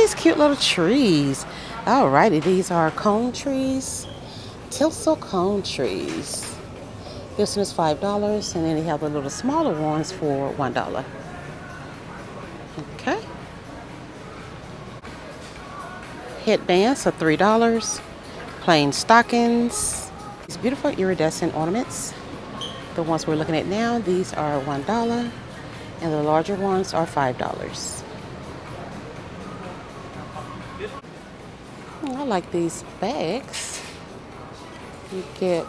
these cute little trees. Alrighty, these are cone trees. Tinsel cone trees. This one is $5, and then they have the little smaller ones for $1. Okay. Headbands are $3. Plain stockings. These beautiful iridescent ornaments. The ones we're looking at now, these are $1, and the larger ones are $5. I like these bags. You get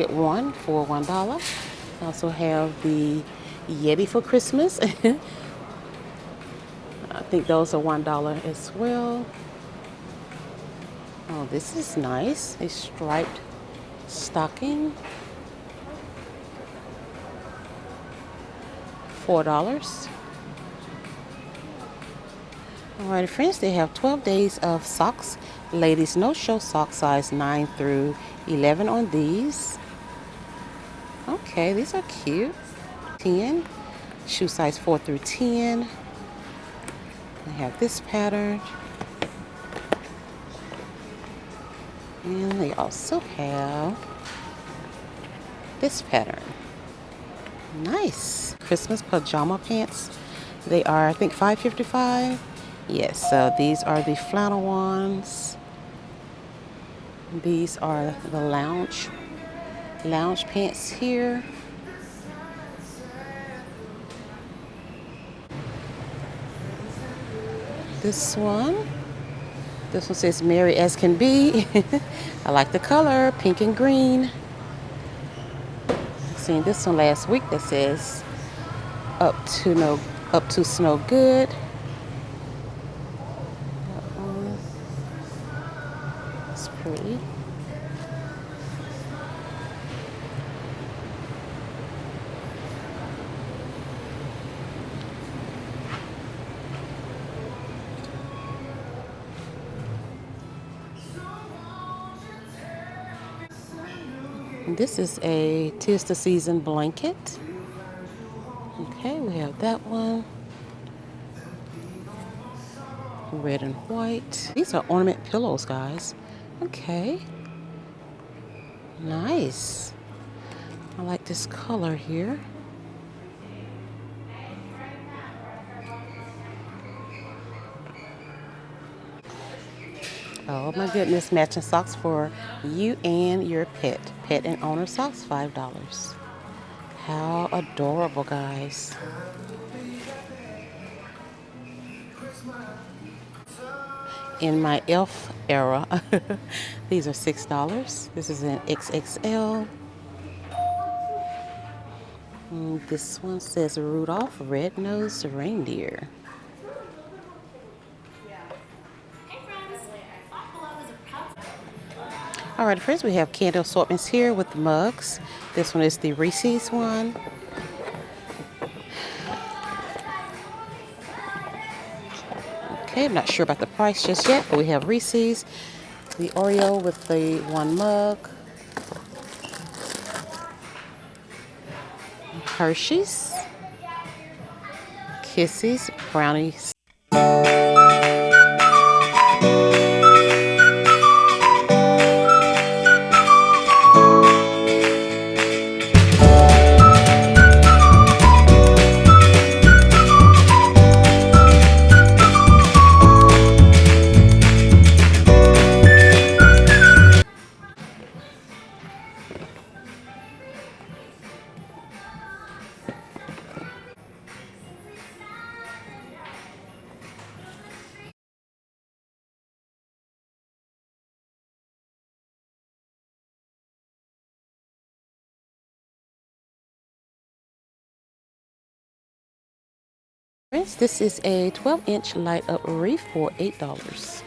one for $1. I also have the Yeti for Christmas. I think those are $1 as well. Oh, this is nice. A striped stocking. $4. Alright, friends, they have 12 days of socks. Ladies no-show sock size 9 through 11 on these. Okay, these are cute. 10. Shoe size 4 through 10. I have this pattern. And they also have this pattern. Nice. Christmas pajama pants. They are, I think, $5.55. Yes, so these are the flannel ones. These are the lounge pants here. This one says merry as can be. I like the color, pink and green. I seen this one last week that says up to snow good. That one is pretty. This is a 'Tis the Season blanket. Okay, we have that one. Red and white. These are ornament pillows, guys. Okay. Nice. I like this color here. Oh my goodness, matching socks for you and your pet. Pet and owner socks, $5. How adorable, guys. In my elf era, these are $6. This is an XXL. This one says Rudolph Red-Nosed Reindeer. All right, friends, we have candle assortments here with the mugs. This one is the Reese's one. Okay, I'm not sure about the price just yet, but we have Reese's, the Oreo with the one mug, Hershey's, Kisses, brownies. Friends, this is a 12-inch light up wreath for $8.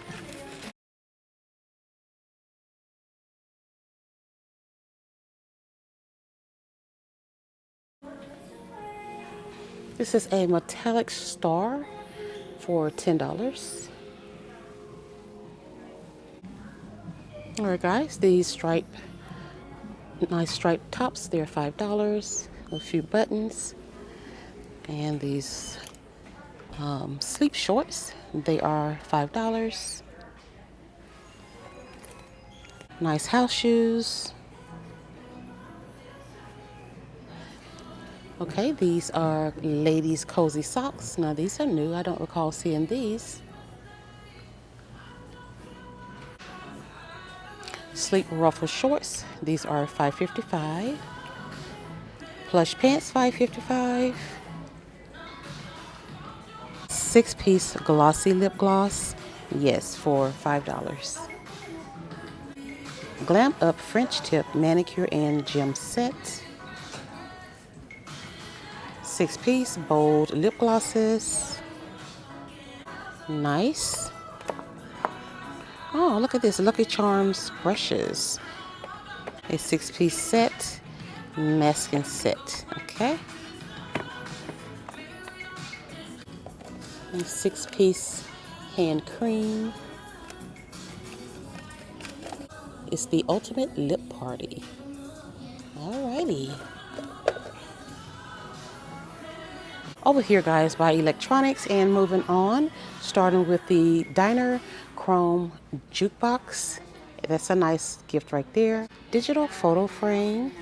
This is a metallic star for $10. All right, guys, these nice striped tops, they're $5. A few buttons, and these sleep shorts. They are $5. Nice house shoes. Okay, these are ladies' cozy socks. Now these are new. I don't recall seeing these. Sleek ruffle shorts. These are $5.55. Plush pants, $5.55. 6-piece glossy lip gloss. Yes, for $5. Glam Up French tip manicure and gem set. 6-piece bold lip glosses. Nice. Oh, look at this. Lucky Charms brushes. A 6-piece set. Masking set. Okay. And 6-piece hand cream. It's the ultimate lip party. Alrighty. Over here, guys, by electronics, and moving on, starting with the Diner Chrome Jukebox. That's a nice gift right there. Digital photo frame.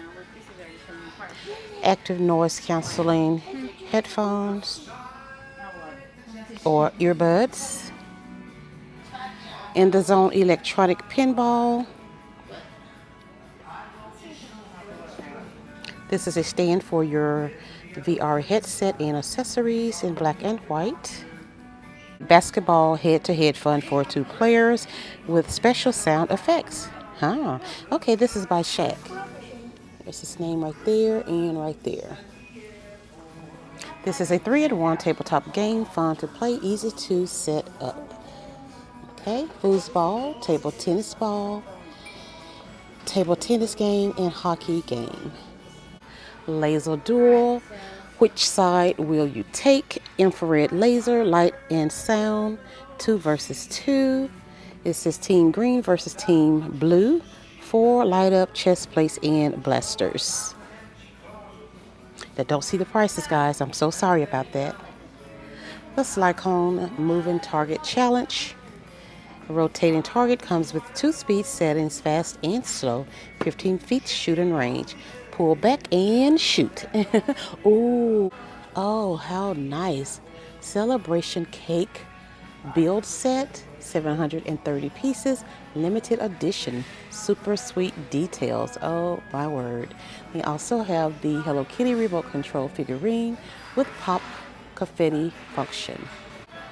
Active noise canceling headphones or earbuds. In the Zone electronic pinball. This is a stand for your VR headset and accessories in black and white. Basketball head-to-head fun for 2 players with special sound effects. Huh. Okay, this is by Shaq. There's his name right there and right there. This is a 3-in-1 tabletop game, fun to play, easy to set up. Okay, foosball, table tennis ball, table tennis game, and hockey game. Laser duel. Which side will you take? Infrared laser, light and sound, 2 versus 2. It says Team Green versus Team Blue. 4 light up chest plates and blasters. I don't see the prices, guys. I'm so sorry about that. The Slycone Moving Target Challenge. A rotating target comes with 2 speed settings, fast and slow, 15 feet shooting range. Pull back and shoot. Ooh. Oh, how nice. Celebration cake build set, 730 pieces, limited edition, super sweet details. Oh my word. They also have the Hello Kitty remote control figurine with pop confetti function.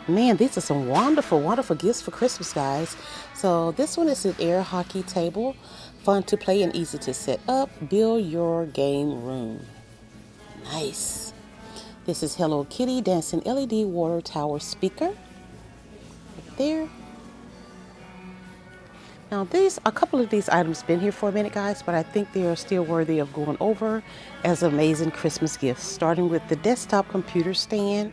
Man, these are some wonderful, wonderful gifts for Christmas, guys. So this one is an air hockey table, fun to play and easy to set up. Build your game room. Nice. This is Hello Kitty dancing LED water tower speaker. Right there. Now a couple of these items been here for a minute, guys, but I think they are still worthy of going over as amazing Christmas gifts. Starting with the desktop computer stand.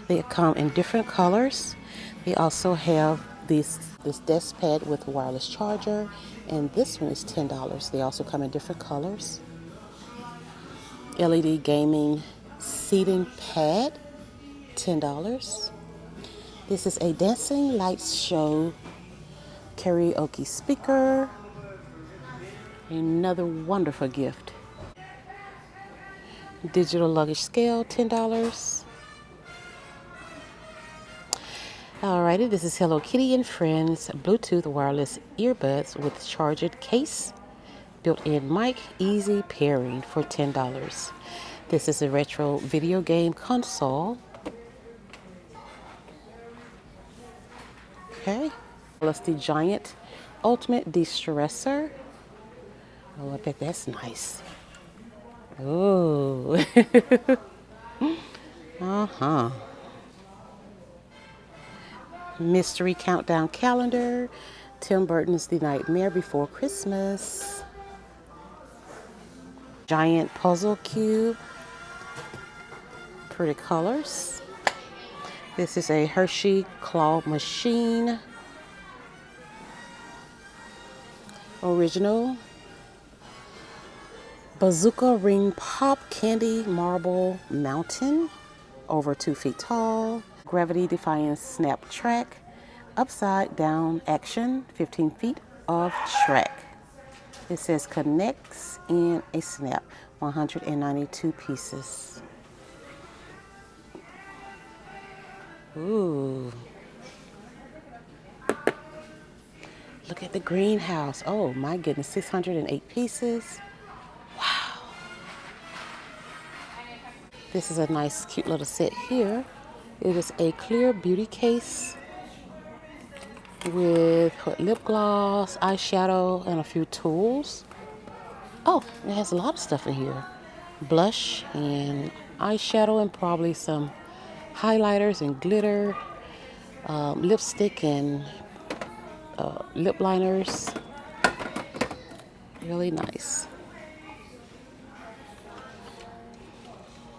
They come in different colors. They also have this desk pad with a wireless charger, and this one is $10. They also come in different colors. LED gaming seating pad, $10. This is a dancing lights show karaoke speaker. Another wonderful gift. Digital luggage scale, $10. Alrighty, this is Hello Kitty and Friends Bluetooth wireless earbuds with charged case, built-in mic, easy pairing for $10. This is a retro video game console. Okay, plus the giant ultimate de-stressor. Oh, I bet that's nice. Oh. Uh-huh. Mystery countdown calendar. Tim Burton's The Nightmare Before Christmas. Giant puzzle cube. Pretty colors. This is a Hershey claw machine. Original. Bazooka ring pop candy marble mountain. Over 2 feet tall. gravity defying snap track, upside down action, 15 feet of track. It says connects in a snap, 192 pieces. Ooh. Look at the greenhouse. Oh my goodness, 608 pieces. Wow. This is a nice, cute little set here. It is a clear beauty case with lip gloss, eyeshadow, and a few tools. Oh, it has a lot of stuff in here. Blush and eyeshadow and probably some highlighters and glitter, lipstick and lip liners. Really nice.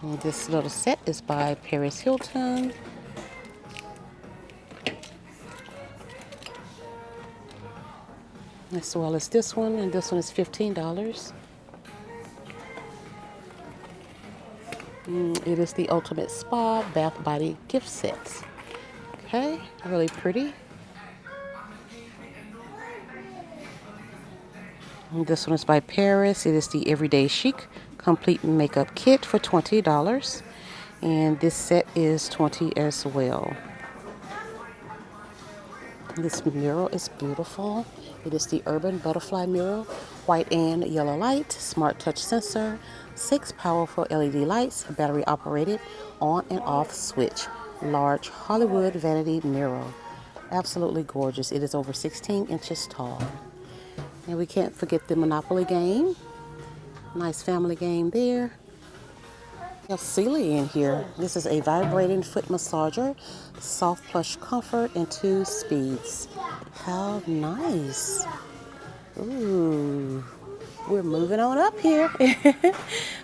And this little set is by Paris Hilton. As well as this one, and this one is $15. It is the Ultimate Spa Bath Body Gift Set. Okay, really pretty. And this one is by Paris. It is the Everyday Chic Complete Makeup Kit for $20. And this set is $20 as well. This mirror is beautiful. It is the Urban Butterfly Mirror, white and yellow light, smart touch sensor, 6 powerful LED lights, battery operated, on and off switch, large Hollywood vanity mirror. Absolutely gorgeous. It is over 16 inches tall. And we can't forget the Monopoly game. Nice family game there. We have Sealy in here. This is a vibrating foot massager, soft plush comfort, and 2 speeds. How nice. Ooh, we're moving on up here.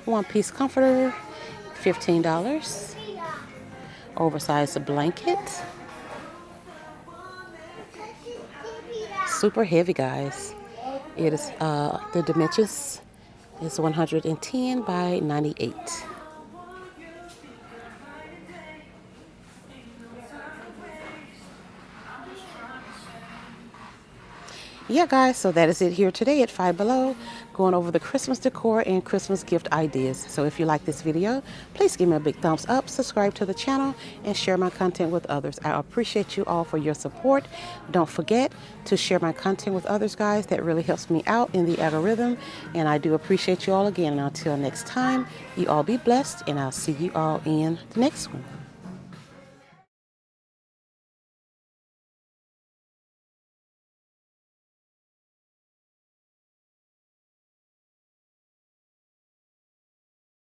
1-piece comforter, $15. Oversized blanket. Super heavy, guys. It is the dimensions is 110 by 98. Yeah, guys, so that is it here today at Five Below, going over the Christmas decor and Christmas gift ideas. So if you like this video, please give me a big thumbs up, subscribe to the channel, and share my content with others. I appreciate you all for your support. Don't forget to share my content with others, guys. That really helps me out in the algorithm, and I do appreciate you all again. And until next time, you all be blessed, and I'll see you all in the next one.